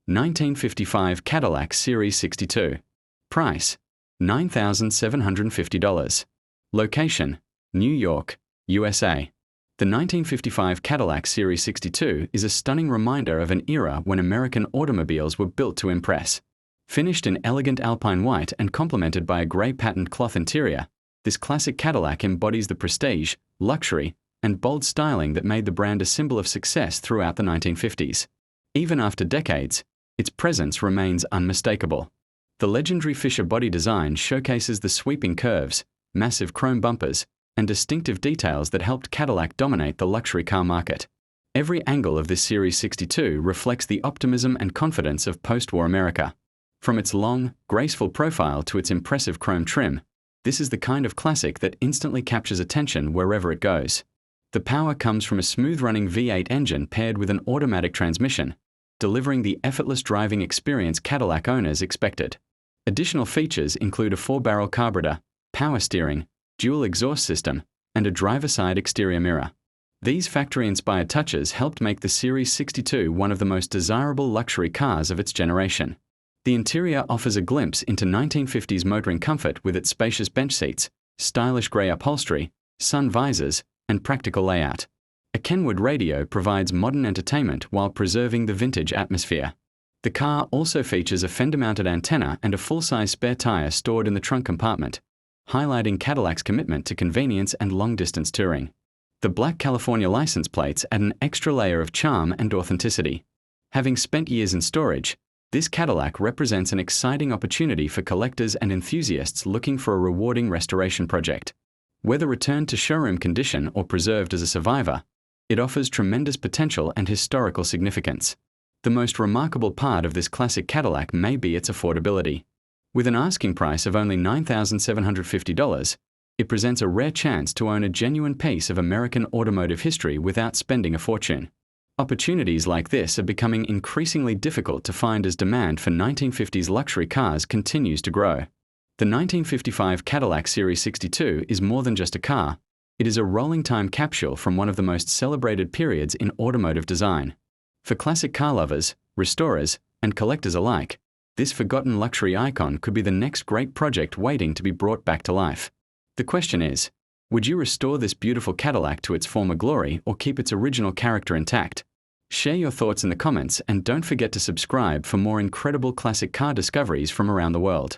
1955 Cadillac Series 62. Price, $9,750. Location, New York, USA. The 1955 Cadillac Series 62 is a stunning reminder of an era when American automobiles were built to impress. Finished in elegant alpine white and complemented by a grey patterned cloth interior, this classic Cadillac embodies the prestige, luxury, and bold styling that made the brand a symbol of success throughout the 1950s. Even after decades, its presence remains unmistakable. The legendary Fisher body design showcases the sweeping curves, massive chrome bumpers, and distinctive details that helped Cadillac dominate the luxury car market. Every angle of this Series 62 reflects the optimism and confidence of post-war America. From its long, graceful profile to its impressive chrome trim, this is the kind of classic that instantly captures attention wherever it goes. The power comes from a smooth-running V8 engine paired with an automatic transmission, delivering the effortless driving experience Cadillac owners expected. Additional features include a 4-barrel carburetor, power steering, dual exhaust system, and a driver-side exterior mirror. These factory-inspired touches helped make the Series 62 one of the most desirable luxury cars of its generation. The interior offers a glimpse into 1950s motoring comfort with its spacious bench seats, stylish grey upholstery, sun visors, and practical layout. A Kenwood radio provides modern entertainment while preserving the vintage atmosphere. The car also features a fender-mounted antenna and a full-size spare tire stored in the trunk compartment, highlighting Cadillac's commitment to convenience and long-distance touring. The black California license plates add an extra layer of charm and authenticity. Having spent years in storage, this Cadillac represents an exciting opportunity for collectors and enthusiasts looking for a rewarding restoration project. Whether returned to showroom condition or preserved as a survivor, it offers tremendous potential and historical significance. The most remarkable part of this classic Cadillac may be its affordability. With an asking price of only $9,750, it presents a rare chance to own a genuine piece of American automotive history without spending a fortune. Opportunities like this are becoming increasingly difficult to find as demand for 1950s luxury cars continues to grow. The 1955 Cadillac Series 62 is more than just a car. It is a rolling time capsule from one of the most celebrated periods in automotive design. For classic car lovers, restorers, and collectors alike, this forgotten luxury icon could be the next great project waiting to be brought back to life. The question is, would you restore this beautiful Cadillac to its former glory or keep its original character intact? Share your thoughts in the comments and don't forget to subscribe for more incredible classic car discoveries from around the world.